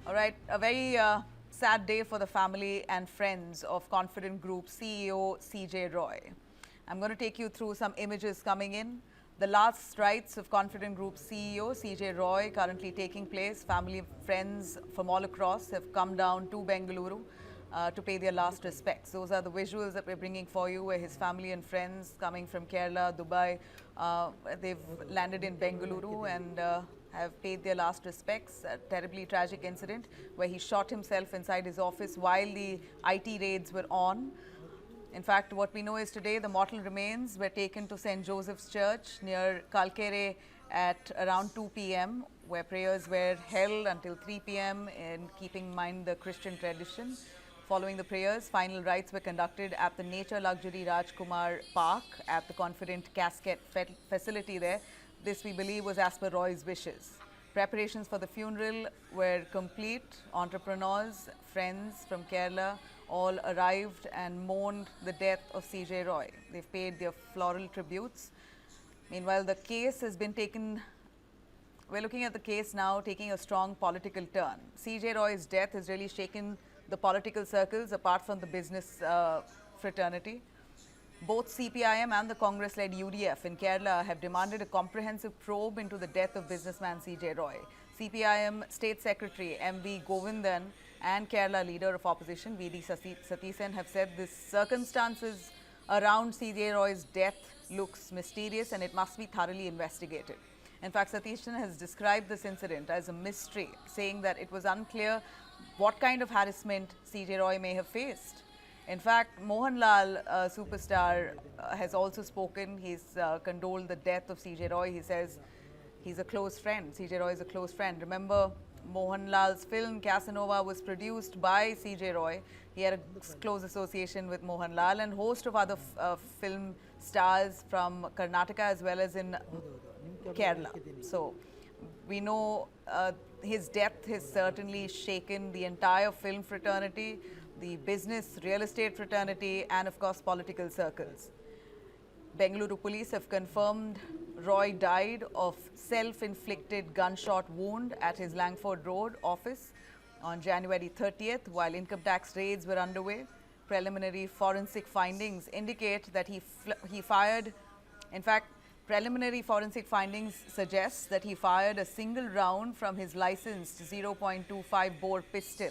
All right, a very sad day for the family and friends of Confident Group CEO CJ Roy. I'm going to take you through some images coming in. The last rites of Confident Group CEO CJ Roy currently taking place. Family, friends from all across have come down to Bengaluru to pay their last respects. Those are the visuals that we're bringing for you, where his family and friends coming from Kerala, Dubai, they've landed in Bengaluru and have paid their last respects. A terribly tragic incident where he shot himself inside his office while the IT raids were on. In fact, what we know is today the mortal remains were taken to St. Joseph's Church near Kalkere at around 2 p.m., where prayers were held until 3 p.m. in keeping in mind the Christian tradition. Following the prayers, final rites were conducted at the Nature Luxury Rajkumar Park at the Confident Casket facility there. This, we believe, was as per Roy's wishes. Preparations for the funeral were complete. Entrepreneurs, friends from Kerala all arrived and mourned the death of CJ Roy. They've paid their floral tributes. Meanwhile, the case has been taken. We're looking at the case now taking a strong political turn. CJ Roy's death has really shaken the political circles apart from the business fraternity. Both CPIM and the Congress-led UDF in Kerala have demanded a comprehensive probe into the death of businessman CJ Roy. CPIM State Secretary M.V. Govindan and Kerala leader of opposition V.D. Sathisen have said the circumstances around CJ Roy's death looks mysterious and it must be thoroughly investigated. In fact, Sathisen has described this incident as a mystery, saying that it was unclear what kind of harassment CJ Roy may have faced. In fact, Mohanlal, superstar, has also spoken. He's condoled the death of CJ Roy. He says he's a close friend. CJ Roy is a close friend. Remember, Mohanlal's film Casanova was produced by CJ Roy. He had a close association with Mohanlal and host of other film stars from Karnataka as well as in Kerala. So we know his death has certainly shaken the entire film fraternity, the business, real estate fraternity, and of course political circles. Bengaluru police have confirmed Roy died of self-inflicted gunshot wound at his Langford Road office on January 30th while income tax raids were underway. Preliminary forensic findings indicate that he fired, in fact, preliminary forensic findings suggest that he fired a single round from his licensed 0.25 bore pistol.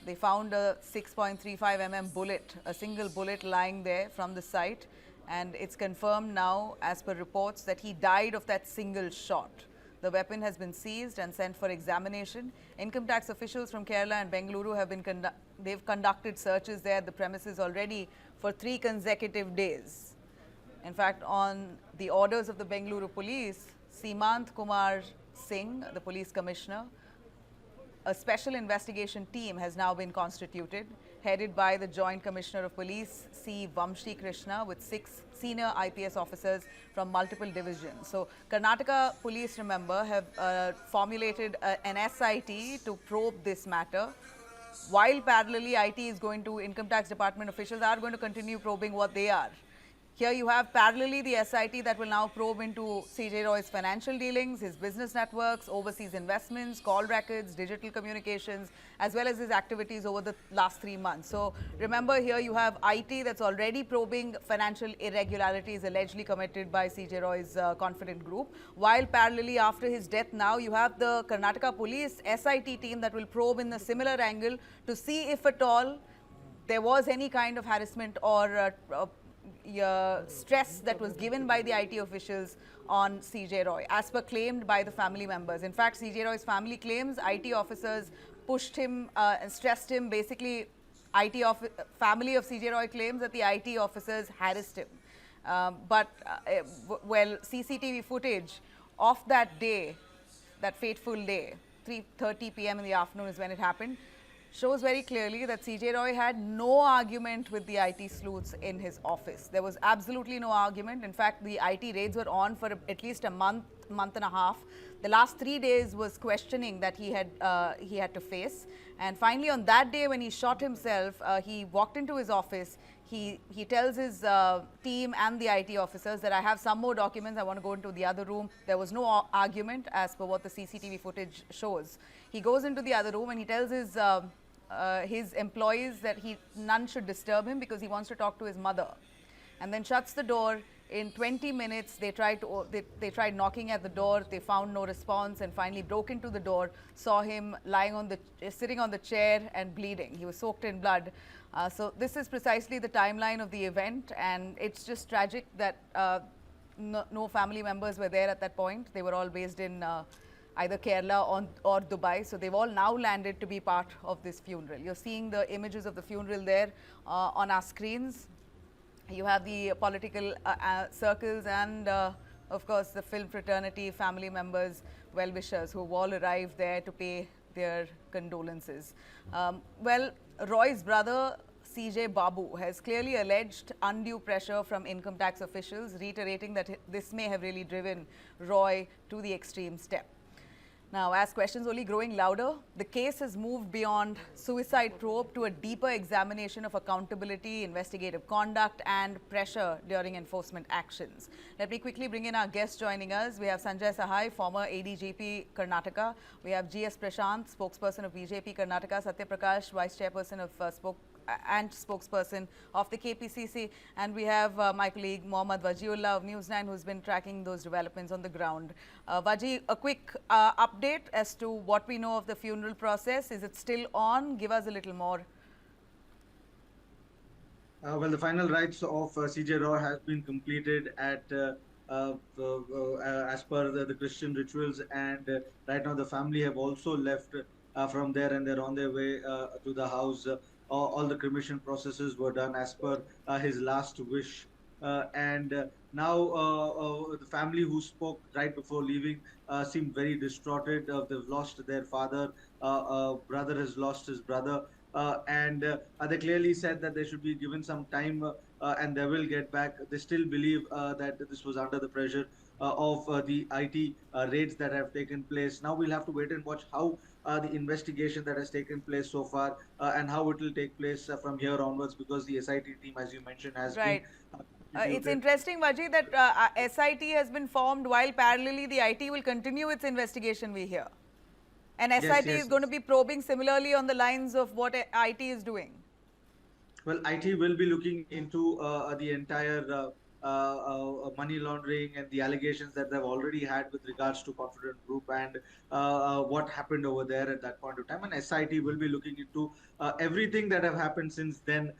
They found a 6.35 mm bullet, a single bullet lying there from the site, and it's confirmed now as per reports that he died of that single shot. The weapon has been seized and sent for examination. Income tax officials from Kerala and Bengaluru have been they've conducted searches there at the premises already for 3 consecutive days. In fact, on the orders of the Bengaluru police, Simant Kumar Singh, the police commissioner, a special investigation team has now been constituted, headed by the Joint Commissioner of Police, C. Vamshi Krishna, with 6 senior IPS officers from multiple divisions. So, Karnataka police, remember, have formulated an SIT to probe this matter. While parallelly, IT is going to, income tax department officials are going to continue probing what they are. Here you have parallelly the SIT that will now probe into CJ Roy's financial dealings, his business networks, overseas investments, call records, digital communications, as well as his activities over the last 3 months. So remember, here you have IT that's already probing financial irregularities allegedly committed by CJ Roy's Confident Group. While parallelly after his death now, you have the Karnataka police SIT team that will probe in a similar angle to see if at all there was any kind of harassment or stress that was given by the IT officials on CJ Roy, as per claimed by the family members. In fact, CJ Roy's family claims IT officers pushed him and stressed him. Basically, family of CJ Roy claims that the IT officers harassed him. Well, CCTV footage of that day, that fateful day, 3:30 p.m. in the afternoon is when it happened, shows very clearly that CJ Roy had no argument with the IT sleuths in his office. There was absolutely no argument. In fact, the IT raids were on for at least a month and a half. The last 3 days was questioning that he had to face. And finally, on that day when he shot himself, he walked into his office. he tells his team and the IT officers that I have some more documents. I want to go into the other room. There was no argument as per what the CCTV footage shows. He goes into the other room and he tells his employees that none should disturb him because he wants to talk to his mother, and then shuts the door. In 20 minutes, they tried knocking at the door. They found no response, and finally broke into the door. Saw him sitting on the chair and bleeding. He was soaked in blood. So this is precisely the timeline of the event, and it's just tragic that no family members were there at that point. They were all based in either Kerala or Dubai. So they've all now landed to be part of this funeral. You're seeing the images of the funeral there on our screens. You have the political circles and, of course, the film fraternity, family members, well-wishers who have all arrived there to pay their condolences. Well, Roy's brother, CJ Babu, has clearly alleged undue pressure from income tax officials, reiterating that this may have really driven Roy to the extreme step. Now, as questions only growing louder, the case has moved beyond suicide probe to a deeper examination of accountability, investigative conduct and pressure during enforcement actions. Let me quickly bring in our guests joining us. We have Sanjay Sahai, former ADGP Karnataka. We have GS Prashant, spokesperson of BJP Karnataka. Satya Prakash, vice chairperson of spokesperson of the KPCC, and we have my colleague Mohammad Wajiullah of News9 who's been tracking those developments on the ground. Waji, a quick update as to what we know of the funeral process. Is it still on? Give us a little more. Well, the final rites of CJ Roy has been completed at as per the Christian rituals, and right now the family have also left from there, and they're on their way to the house. All the cremation processes were done as per his last wish. Now the family who spoke right before leaving seemed very distraughted. They've lost their father, brother has lost his brother, and they clearly said that they should be given some time and they will get back. They still believe that this was under the pressure of the IT raids that have taken place. Now we'll have to wait and watch how the investigation that has taken place so far and how it will take place from here onwards, because the SIT team, as you mentioned, has been it's interesting, Vaji, that SIT has been formed while parallelly the IT will continue its investigation, we hear. And SIT is going to be probing similarly on the lines of what IT is doing. Well, IT will be looking into the entire money laundering and the allegations that they've already had with regards to Confident Group and what happened over there at that point of time. And SIT will be looking into everything that have happened since then.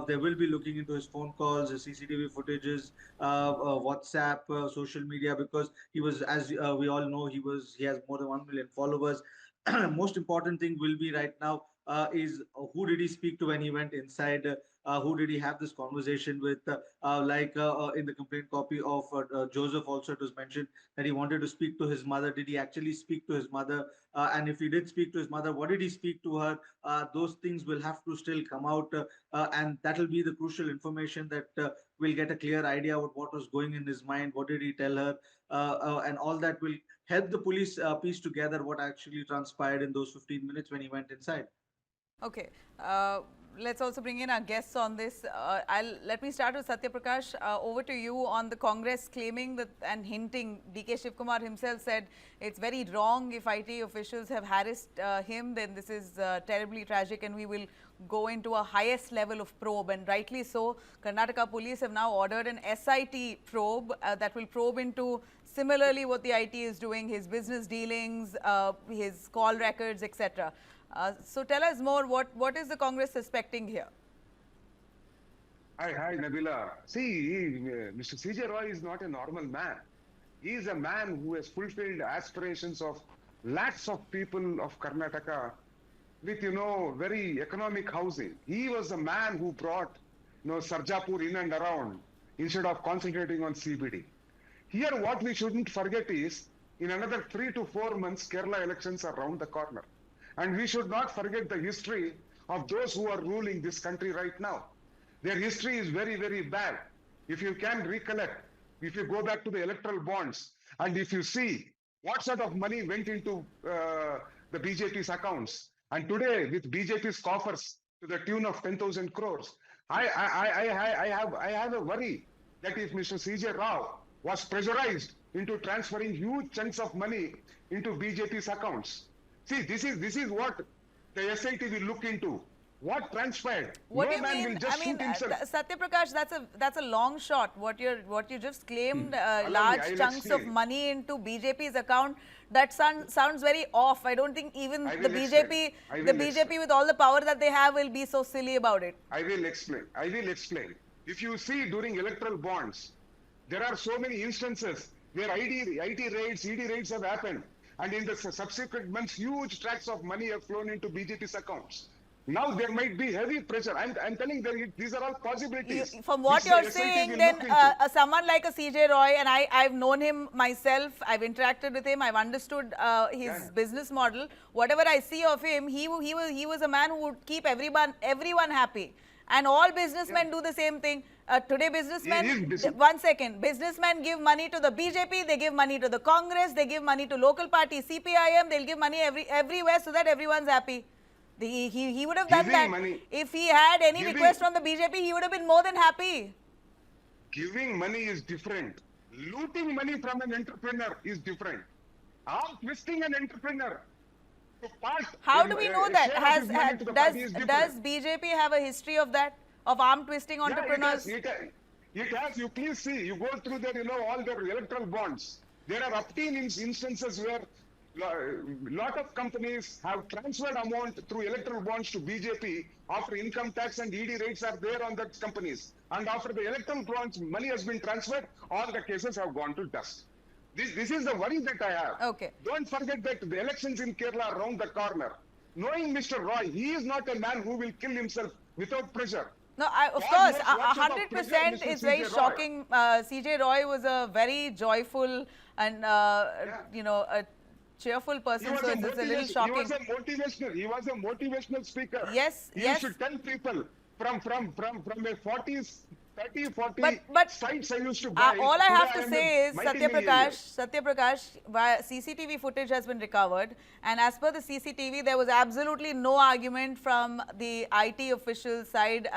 They will be looking into his phone calls, his CCTV footages, WhatsApp, social media, because he was, as we all know, he has more than 1 million followers. Most important thing will be right now is who did he speak to when he went inside? Who did he have this conversation with? In the complaint copy of Joseph, also it was mentioned that he wanted to speak to his mother. Did he actually speak to his mother? And if he did speak to his mother, what did he speak to her? Those things will have to still come out, and that will be the crucial information that we'll get a clear idea of what was going in his mind. What did he tell her? And all that will help the police piece together what actually transpired in those 15 minutes when he went inside. Okay. Let's also bring in our guests on this. Let me start with Satya Prakash. Over to you on the Congress claiming that and hinting. DK Shivkumar himself said it's very wrong if IT officials have harassed him. Then this is terribly tragic, and we will go into a highest level of probe. And rightly so. Karnataka police have now ordered an SIT probe that will probe into similarly what the IT is doing, his business dealings, his call records, etc. So tell us more, what is the Congress suspecting here? Hi, Nabila. See, Mr. CJ Roy is not a normal man. He is a man who has fulfilled aspirations of lakhs of people of Karnataka with, very economic housing. He was the man who brought, Sarjapur in and around instead of concentrating on CBD. Here, what we shouldn't forget is, in another 3 to 4 months, Kerala elections are around the corner. And we should not forget the history of those who are ruling this country right now. Their history is very, very bad. If you can recollect, if you go back to the electoral bonds, and if you see what sort of money went into the BJP's accounts, and today with BJP's coffers to the tune of 10,000 crores, I have a worry that if Mr. C.J. Rao was pressurized into transferring huge chunks of money into BJP's accounts. See, this is what the SIT will look into. What transpired? What No do you man mean? will just I mean, shoot himself. Satya Prakash, that's a long shot. What you just claimed Allow me, large I will chunks of explain. money into BJP's account. That sounds very off. I don't think even I the will BJP, explain. I the will BJP explain. with all the power that they have will be so silly about it. I will explain. I will explain. If you see during electoral bonds, there are so many instances where IT raids, ED raids have happened. And in the subsequent months, huge tracts of money have flown into BJP's accounts. Now there might be heavy pressure. I'm telling you, these are all possibilities. From what which the you're SIT saying, will then look into. someone like a CJ Roy, and I've known him myself, I've interacted with him, I've understood his business model. Whatever I see of him, he was a man who would keep everyone happy. And all businessmen do the same thing. Today businessmen, one second, businessmen give money to the BJP, they give money to the Congress, they give money to local parties, CPIM, they'll give money everywhere so that everyone's happy. He would have done Giving that. money. If he had any Giving- request from the BJP, he would have been more than happy. Giving money is different. Looting money from an entrepreneur is different. Arm twisting an entrepreneur to part. How do we know that? Does Does BJP have a history of that? Of arm twisting entrepreneurs? It has. You please see. You go through their, all their electoral bonds. There are upteen instances where lot of companies have transferred amount through electoral bonds to BJP after income tax and ED rates are there on that companies. And after the electoral bonds, money has been transferred, all the cases have gone to dust. This is the worry that I have. Okay. Don't forget that the elections in Kerala are around the corner. Knowing Mr. Roy, he is not a man who will kill himself without pressure. No, of God course, knows what sort of 100% pressure is Mr. very CJ Roy. shocking. CJ Roy was a very joyful and, a cheerful person, so it's a little shocking. He was a motivational speaker. Yes, he yes. used to tell people from a 40s, 40 But sites I used to buy. all I Today have to am say a is, multi-millionaire. Satya Prakash, CCTV footage has been recovered, and as per the CCTV, there was absolutely no argument from the IT officials side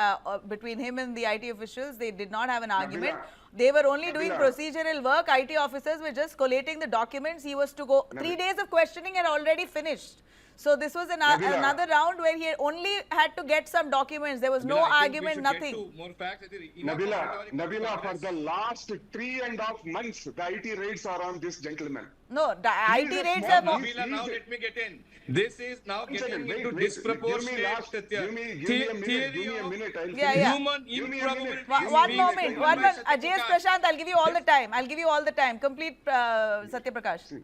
between him and the IT officials. They did not have an argument. They were only doing procedural work. IT officers were just collating the documents. He was to go. 3 days of questioning had already finished. So this was another round where he only had to get some documents. There was no argument, nothing. More facts. Nabila, for the last 3.5 months, the IT raids are on this gentleman. No, the He IT is a raids small have... Nabila, now let me get in. This is now getting into disproportionate Give me a minute. I'll Yeah. human Give me a minute. improbability. One moment. by Satya Ajay Prakash. Prashant, I'll give you all the time. Complete Satya Prakash.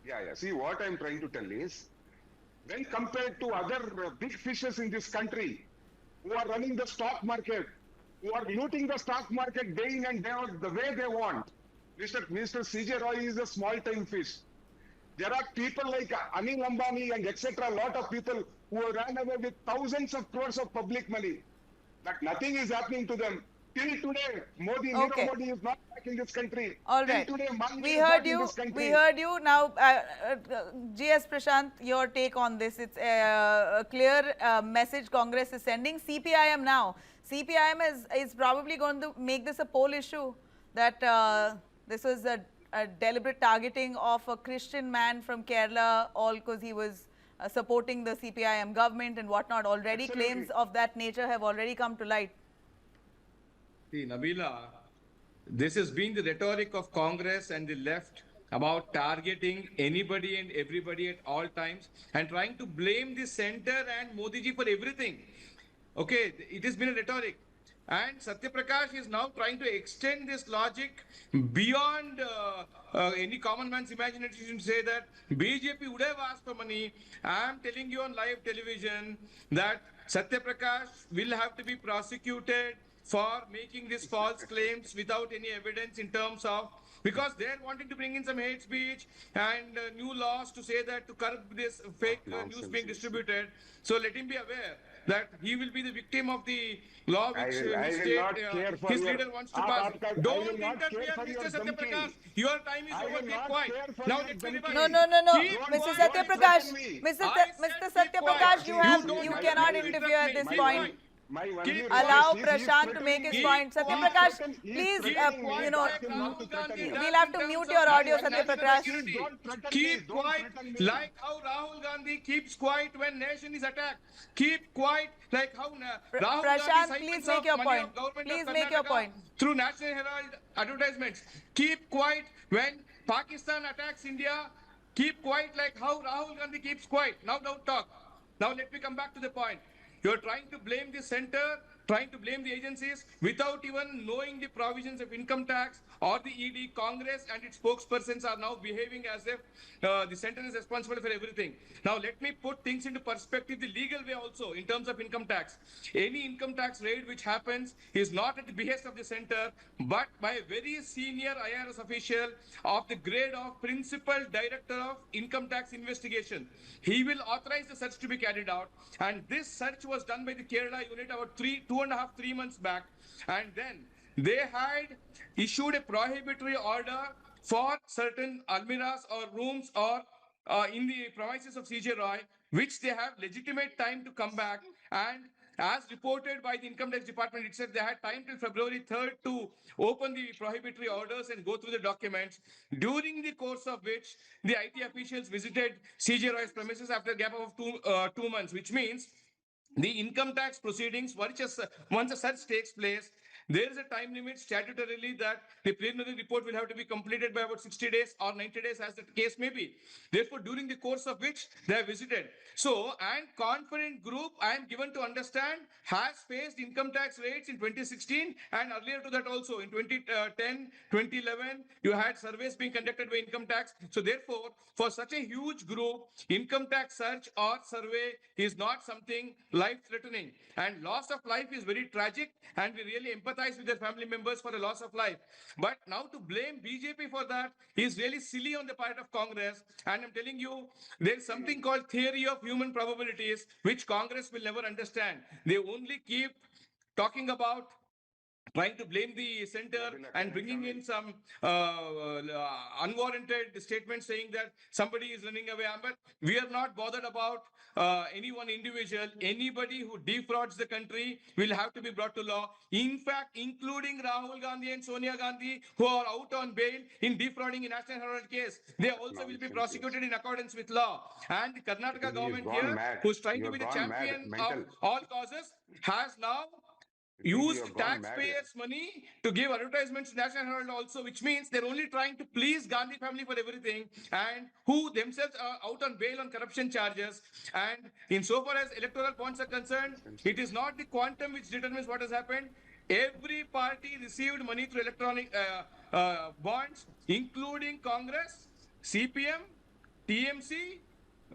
Yeah. See, what I'm trying to tell is, when compared to other big fishes in this country who are running the stock market, who are looting the stock market day in and day out the way they want, Mr. CJ Roy is a small-time fish. There are people like Anil Ambani and etc. A lot of people who ran away with thousands of crores of public money. But nothing is happening to them. Till today, Okay. Modi is not back in this country. All Till right. today, Manvi We is not heard in you. this country. We heard you. Now, GS Prashant, your take on this. It's a clear message Congress is sending. CPIM now. CPIM is probably going to make this a poll issue, that this was a deliberate targeting of a Christian man from Kerala, all because he was supporting the CPIM government and whatnot. Already Absolutely. claims of that nature have already come to light. See, Nabila, this has been the rhetoric of Congress and the left about targeting anybody and everybody at all times and trying to blame the center and Modi ji for everything. Okay, it has been a rhetoric. And Satya Prakash is now trying to extend this logic beyond any common man's imagination to say that BJP would have asked for money. I am telling you on live television that Satya Prakash will have to be prosecuted for making these false claims without any evidence in terms of, because they're wanting to bring in some hate speech and new laws to say that to curb this fake news being distributed. So let him be aware that he will be the victim of the law which his leader wants to pass. Don't interfere, Mr. Satya Prakash. Your time is over. Keep quiet. Now let me remind you. No. Keep Mr. quiet. Satya Prakash, I Mr. said Mr. keep Satya quiet. Prakash, you don't cannot have to interfere at interrupt this me. point. My only Keep request Allow is Prashant to make his Keep point. Satya quiet. Prakash, He is please, threatening me. you know, Ask him not to threaten me. we'll have to mute your audio, Satya Prakash. Don't threaten me. Keep Don't quiet threaten me. like how Rahul Gandhi keeps quiet when nation is attacked. Keep quiet like how Rahul Gandhi Prashant, siphons please off make your money point. of government Please of make your Karnataka point. through National Herald advertisements. Keep quiet when Pakistan attacks India. Keep quiet like how Rahul Gandhi keeps quiet. Now don't talk. Now let me come back to the point. You're trying to blame the center, trying to blame the agencies without even knowing the provisions of income tax or the ED. Congress and its spokespersons are now behaving as if the center is responsible for everything. Now let me put things into perspective the legal way also in terms of income tax. Any income tax raid which happens is not at the behest of the center but by a very senior IRS official of the grade of Principal Director of Income Tax Investigation. He will authorize the search to be carried out, and this search was done by the Kerala unit about 2.5, 3 months back, and then they had issued a prohibitory order for certain almiras or rooms or in the premises of CJ Roy, which they have legitimate time to come back. And as reported by the Income Tax Department, it said they had time till February 3rd to open the prohibitory orders and go through the documents, during the course of which the IT officials visited CJ Roy's premises after a gap of 2 months, which means the income tax proceedings, once a search takes place, there is a time limit statutorily that the preliminary report will have to be completed by about 60 days or 90 days as the case may be. Therefore, during the course of which they have visited. So, and Confident Group, I am given to understand, has faced income tax rates in 2016 and earlier to that also in 2010, 2011, you had surveys being conducted by income tax. So therefore, for such a huge group, income tax search or survey is not something life-threatening. And loss of life is very tragic, and we really empathize with their family members for the loss of life. But now to blame BJP for that is really silly on the part of Congress. And I'm telling you, there's something called theory of human probabilities, which Congress will never understand. They only keep talking about trying to blame the center and bringing in some unwarranted statements saying that somebody is running away. But we are not bothered about any one individual. Anybody who defrauds the country will have to be brought to law. In fact, including Rahul Gandhi and Sonia Gandhi, who are out on bail in defrauding in National Herald case, they also will be prosecuted in accordance with law. And the Karnataka government here, who's trying to be the champion of all causes, has now used taxpayers' money to give advertisements to National Herald also, which means they're only trying to please Gandhi family for everything, and who themselves are out on bail on corruption charges. And insofar as electoral bonds are concerned, it is not the quantum which determines what has happened. Every party received money through electronic bonds, including Congress, CPM, TMC,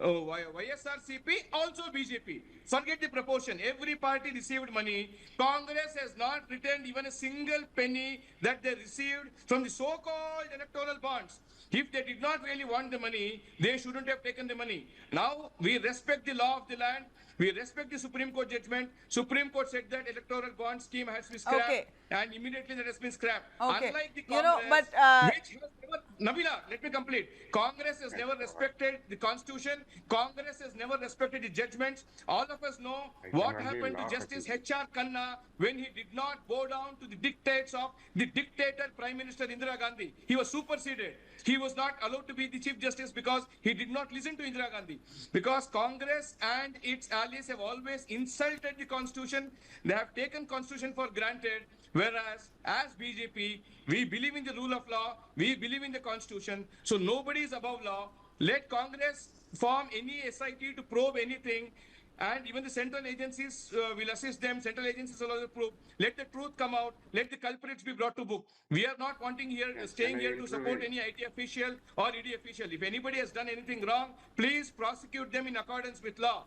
YSRCP, also BJP. Forget the proportion. Every party received money. Congress has not returned even a single penny that they received from the so-called electoral bonds. If they did not really want the money, they shouldn't have taken the money. Now, we respect the law of the land. We respect the Supreme Court judgment. Supreme Court said that electoral bond scheme has to be scrapped, Okay. and immediately that has been scrapped. Okay. Unlike the You Congress, know, but, which has never, Nabila, let me complete. Congress has never respected the Constitution. Congress has never respected the judgments. All of us know what happened to Justice H.R. Khanna when he did not bow down to the dictates of the dictator Prime Minister Indira Gandhi. He was superseded. He was not allowed to be the Chief Justice because he did not listen to Indira Gandhi. Because Congress and its allies have always insulted the Constitution. They have taken Constitution for granted. Whereas, as BJP, we believe in the rule of law, we believe in the Constitution, so nobody is above law. Let Congress form any SIT to probe anything, and even the central agencies will assist them. Central agencies will also probe. Let the truth come out. Let the culprits be brought to book. We are not wanting here, staying here to support any IT official or ED official. If anybody has done anything wrong, please prosecute them in accordance with law,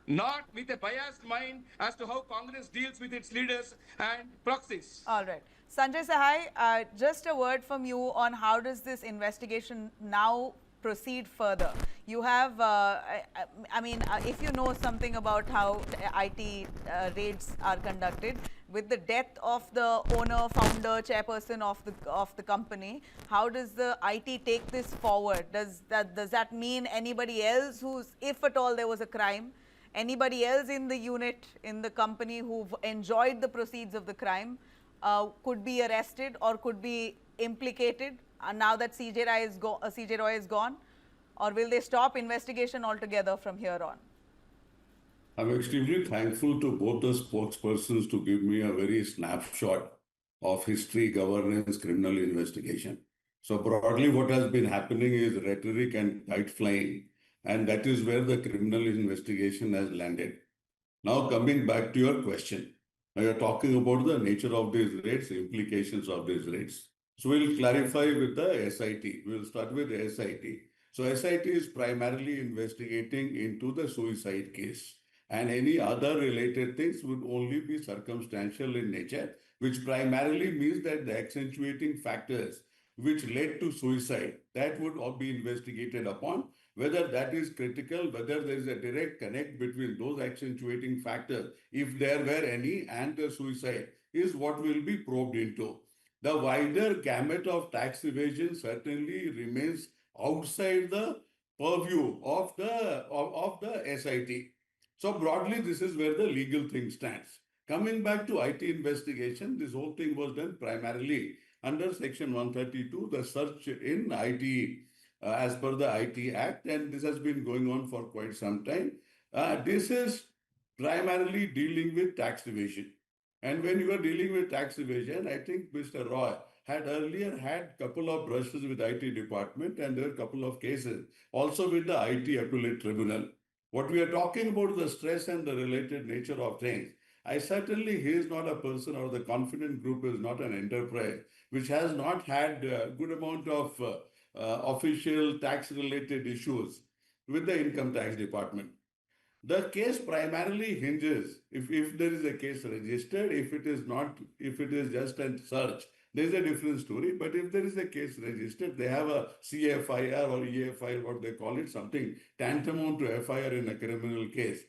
not with a biased mind as to how Congress deals with its leaders and proxies. All right. Sanjay Sahai, just a word from you on how does this investigation now proceed further? You have, I mean, if you know something about how IT raids are conducted, with the death of the owner, founder, chairperson of the company, how does the IT take this forward? Does that mean anybody else who's, if at all there was a crime, anybody else in the unit, in the company who've enjoyed the proceeds of the crime could be arrested or could be implicated now that CJ Roy is gone? Or will they stop investigation altogether from here on? I'm extremely thankful to both the spokespersons to give me a very snapshot of history, governance, criminal investigation. So broadly, what has been happening is rhetoric and kite flying, and that is where the criminal investigation has landed. Now coming back to your question, now you're talking about the nature of these rates, implications of these rates. So we'll clarify with the SIT. We'll start with the SIT. So SIT is primarily investigating into the suicide case, and any other related things would only be circumstantial in nature, which primarily means that the accentuating factors which led to suicide, that would all be investigated upon, whether that is critical, whether there is a direct connect between those accentuating factors, if there were any, and the suicide, is what will be probed into. The wider gamut of tax evasion certainly remains outside the purview of the SIT. So broadly, this is where the legal thing stands. Coming back to IT investigation, this whole thing was done primarily under Section 132, the search in IT, as per the IT Act, and this has been going on for quite some time. This is primarily dealing with tax evasion. And when you are dealing with tax evasion, I think Mr. Roy had earlier had a couple of brushes with IT department, and there are a couple of cases also with the IT appellate tribunal. What we are talking about, the stress and the related nature of things, he is not a person, or the confident group is not an enterprise which has not had a good amount of official tax related issues with the income tax department. The case primarily hinges, if there is a case registered, if it is just a search, there is a different story. But if there is a case registered, they have a CFIR or EFIR, what they call it, something tantamount to FIR in a criminal case.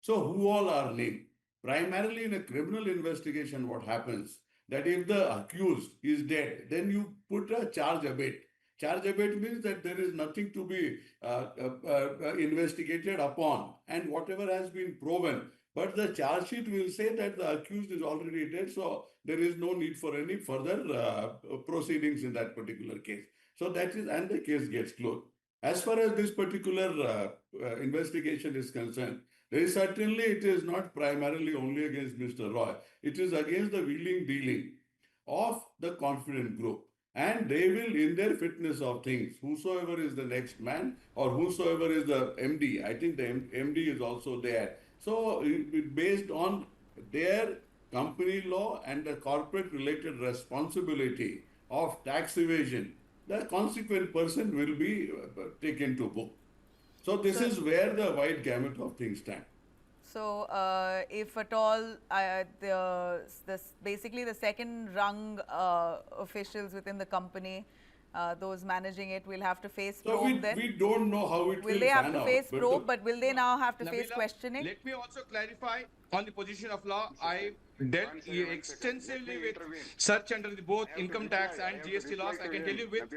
So who all are named? Primarily in a criminal investigation, what happens, that if the accused is dead, then you put a charge abate. Charge abate means that there is nothing to be investigated upon, and whatever has been proven. But the charge sheet will say that the accused is already dead, so there is no need for any further proceedings in that particular case. So that is, and the case gets closed. As far as this particular investigation is concerned, very certainly it is not primarily only against Mr. Roy. It is against the wheeling dealing of the confident group. And they will, in their fitness of things, whosoever is the next man or whosoever is the MD, I think the MD is also there. So based on their company law and the corporate related responsibility of tax evasion, the consequent person will be taken to book. So this is where the wide gamut of things stand. So, if at all, basically the second rung officials within the company, those managing it, will have to face probe then? We don't know how it will they have to pan face out, probe, but will they now have to face Nabila, questioning? Let me also clarify on the position of law. I dealt extensively with search under the both income tax and GST laws. I can tell you with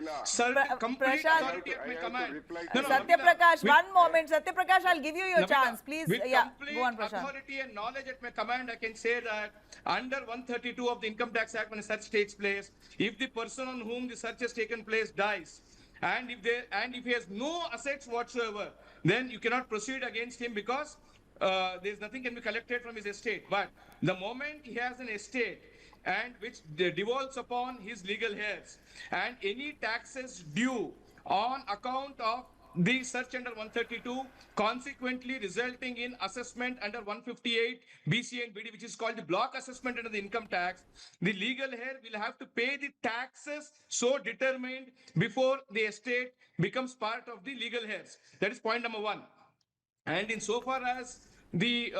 complete authority at my command. Satya Prakash, one moment. Satya Prakash, I'll give you your Nabila, chance. Please, with yeah, complete go on, Prashant. authority and knowledge at my command, I can say that under 132 of the Income Tax Act, when a search takes place, if the person on whom the search has taken place dies, and if he has no assets whatsoever, then you cannot proceed against him because there's nothing can be collected from his estate. But the moment he has an estate and which devolves upon his legal heirs, and any taxes due on account of the search under 132, consequently resulting in assessment under 158 BC and BD, which is called the block assessment under the income tax, the legal heir will have to pay the taxes so determined before the estate becomes part of the legal heirs. That is point number one. And insofar as the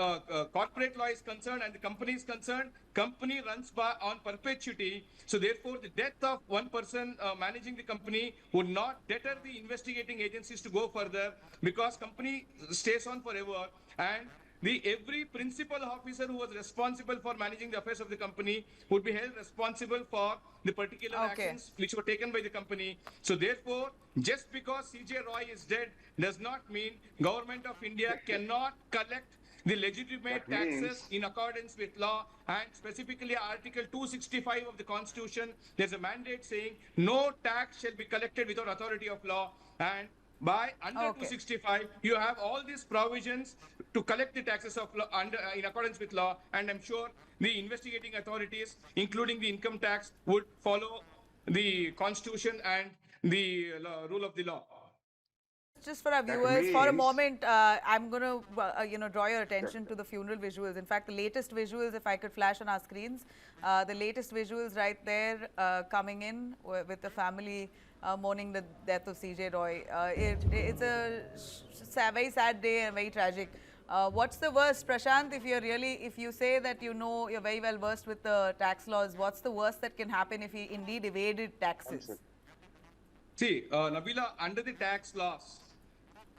corporate law is concerned and the company is concerned, company runs on perpetuity. So therefore, the death of one person managing the company would not deter the investigating agencies to go further, because company stays on forever, and every principal officer who was responsible for managing the affairs of the company would be held responsible for the particular actions which were taken by the company. So therefore, just because CJ Roy is dead does not mean Government of India cannot collect the legitimate That taxes means- in accordance with law, and specifically Article 265 of the Constitution, there's a mandate saying no tax shall be collected without authority of law. And by under Okay. 265, you have all these provisions to collect the taxes of law in accordance with law, and I'm sure the investigating authorities, including the income tax, would follow the Constitution and the rule of the law. Just for our That viewers, for a means- moment, I'm going to, draw your attention to the funeral visuals. In fact, the latest visuals, if I could flash on our screens, the latest visuals right there coming in with the family mourning the death of CJ Roy. It's a very sad day and very tragic. What's the worst, Prashant, if you say that you're very well versed with the tax laws, what's the worst that can happen if he indeed evaded taxes? See, Nabila, under the tax laws,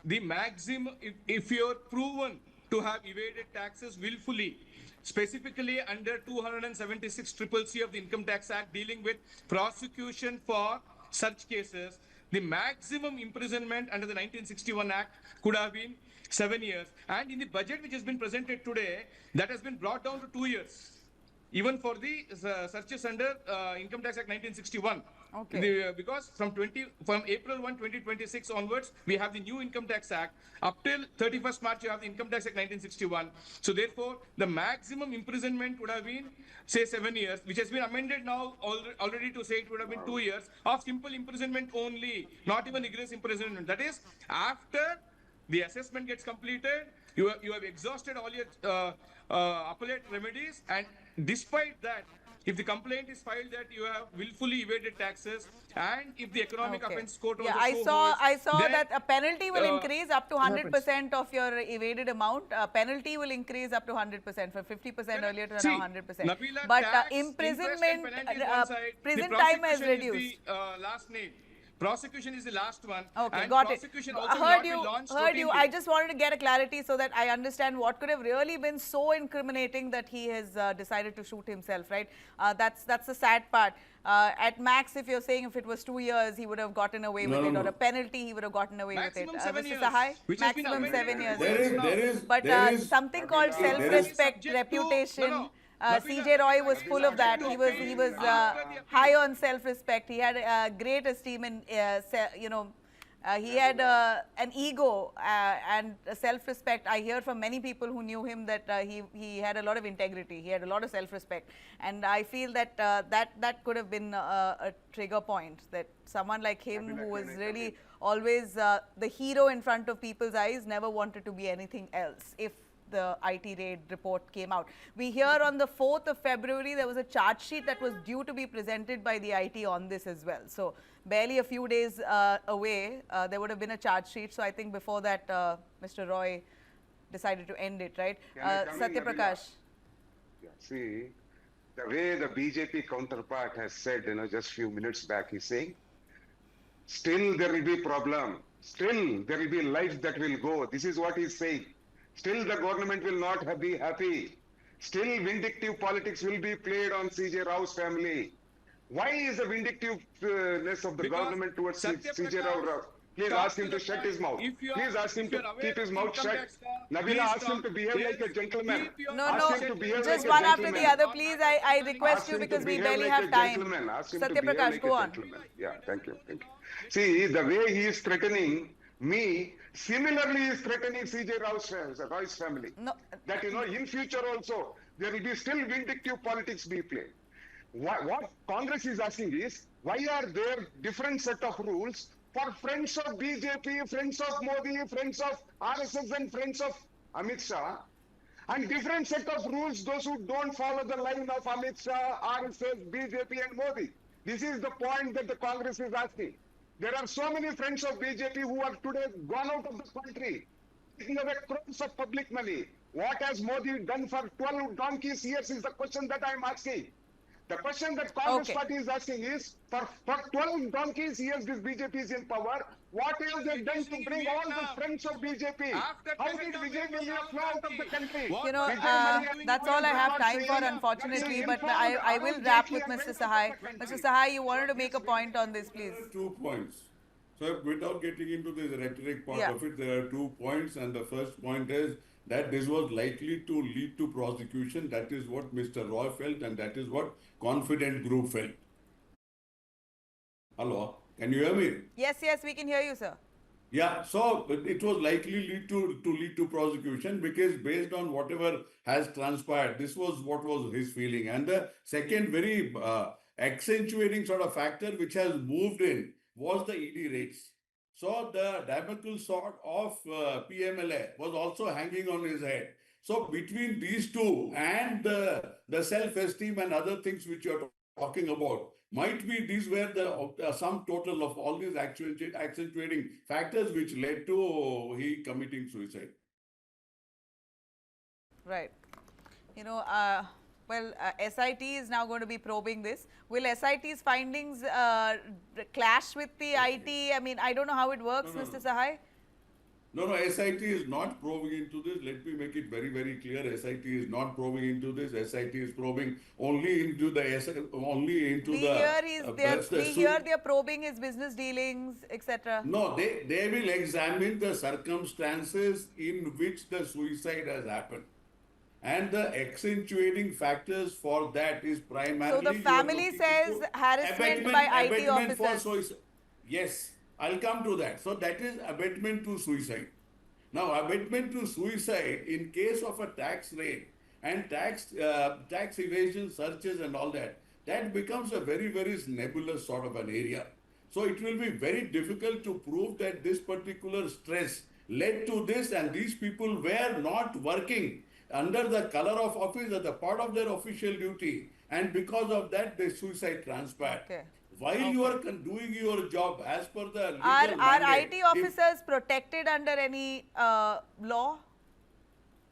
the maximum, if you're proven to have evaded taxes willfully, specifically under 276 CCC of the Income Tax Act dealing with prosecution for such cases, the maximum imprisonment under the 1961 Act could have been 7 years. And in the budget which has been presented today, that has been brought down to 2 years. Even for the searches under Income Tax Act 1961. Okay. Because from April 1, 2026 onwards, we have the new Income Tax Act. Up till 31st March, you have the Income Tax Act 1961. So therefore, the maximum imprisonment would have been, say, 7 years, which has been amended now already to say it would have been 2 years of simple imprisonment only, not even rigorous imprisonment. That is, after the assessment gets completed, you have exhausted all your appellate remedies, and despite that, if the complaint is filed that you have willfully evaded taxes, and if the economic offence court also I saw then, that a penalty will increase up to 100% of your evaded amount. Penalty will increase up to 100% from 50% earlier to now 100%. Nabila, But tax, imprisonment, interest and penalty is one side, prison the time has prosecution reduced. is the last name. Prosecution is the last one. Okay, and got it. prosecution also will Heard not be you. launched Heard you. routinely. I just wanted to get a clarity so that I understand what could have really been so incriminating that he has decided to shoot himself, right? That's the sad part. At max, if you're saying if it was 2 years, he would have gotten away with it, or a penalty, he would have gotten away Maximum with it. 7 Mr. years, Sahai, which has been maximum amended 7 years. There But is something called Nabila, self-respect, subject to- reputation. no, Nabila, CJ Roy was full of that. subject He to was appeal. high on self-respect. He had great esteem and he had an ego and self-respect. I hear from many people who knew him that he had a lot of integrity. He had a lot of self-respect, and I feel that that could have been a trigger point, that someone like him, who was really always the hero in front of people's eyes, never wanted to be anything else. If the IT raid report came out, we hear on the 4th of February there was a charge sheet that was due to be presented by the IT on this as well. So barely a few days away, there would have been a charge sheet. So I think before that, Mr. Roy decided to end it, right? Can I come in, Satya Nabila? Prakash. Yeah, see, the way the BJP counterpart has said, just few minutes back, he's saying, still there will be problem. Still there will be life that will go. This is what he's saying. Still the government will not be happy. Still vindictive politics will be played on CJ Rao's family. Why is the vindictiveness of the Because government towards Satya CJ Prakash, Rao? Please talk ask him to to the shut point. his mouth. If you are- Please ask him if you to are aware keep his of mouth income shut. tax law, Nabila, please ask him talk. to behave like a Yes. gentleman. Keep your No, Ask no, him to behave just like a one after gentleman. the other, please. I request Ask you, him to because we behave barely like have a time. gentleman. Ask him Satya to behave Prakash, like go a on. gentleman. Yeah, thank you. See, the way he is threatening me, similarly is threatening CJ Roy's family. No, That, in future also, there will be still vindictive politics be played. What Congress is asking is, why are there different set of rules for friends of BJP, friends of Modi, friends of RSS and friends of Amit Shah, and different set of rules those who don't follow the line of Amit Shah, RSS, BJP and Modi? This is the point that the Congress is asking. There are so many friends of BJP who have today gone out of the country, taking away crores of public money. What has Modi done for 12 donkey's years is the question that I am asking. The question that Congress Okay. party is asking is, for 12 donkey's years this BJP is in power, what have they done to bring all the friends of BJP? After How did Tehran Vijay Mallya flow out of the country? You know, Vijay Mallya that's all I have time for, saying unfortunately, that but he I informed will Arun wrap Jaitley with and Mr. went Sahai. out of the Mr. country. Sahai, you wanted to make a point on this, please. 2 points. So without getting into the rhetoric part Yeah. of it, there are 2 points, and the first point is that this was likely to lead to prosecution. That is what Mr. Roy felt, and that is what Confident Group felt. Hello, can you hear me? Yes, yes, we can hear you, sir. Yeah, so it was likely lead to prosecution because based on whatever has transpired, this was what was his feeling. And the second very accentuating sort of factor which has moved in was the ED rates. So the Damocles sword of PMLA was also hanging on his head. So between these two and the self-esteem and other things which you're talking about, might be these were the sum total of all these accentuating factors which led to he committing suicide. Right. You know, SIT is now going to be probing this. Will SIT's findings clash with the IT? I mean, I don't know how it works, No, Mr. Sahai. No, SIT is not probing into this. Let me make it very, very clear. SIT is not probing into this. SIT is probing only into the We hear they're probing his business dealings, etc. No, they will examine the circumstances in which the suicide has happened. And the accentuating factors for that is primarily. So the family says harassment by IT officers. Yes, I'll come to that. So that is abetment to suicide. Now, abetment to suicide in case of a tax raid and tax evasion searches and all that, that becomes a very, very nebulous sort of an area. So it will be very difficult to prove that this particular stress led to this and these people were not working under the color of office as a part of their official duty, and because of that the suicide transpired. Okay. While you are doing your job as per the legal Are mandate, IT officers protected under any law?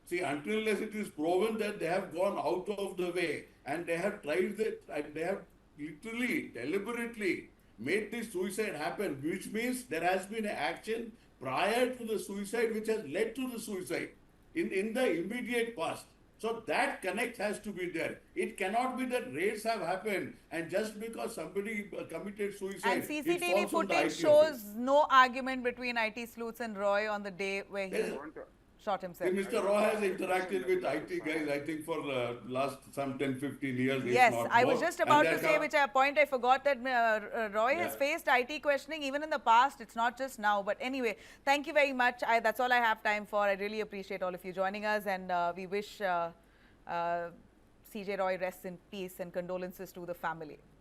see, until unless it is proven that they have gone out of the way and they have tried it, and they have literally, deliberately made this suicide happen, which means there has been an action prior to the suicide which has led to the suicide in the immediate past. So that connect has to be there. It cannot be that raids have happened and just because somebody committed suicide. And CCTV falls on the footage IT shows office. no argument between IT sleuths and Roy on the day where he Yes. shot himself. Mr. Roy has interacted with IT guys, I think, for last some 10, 15 years. if Yes, not I was more. just And about to that say, which point I forgot that Roy has Yeah. faced IT questioning even in the past. It's not just now. But anyway, thank you very much. That's all I have time for. I really appreciate all of you joining us, and we wish CJ Roy rests in peace and condolences to the family.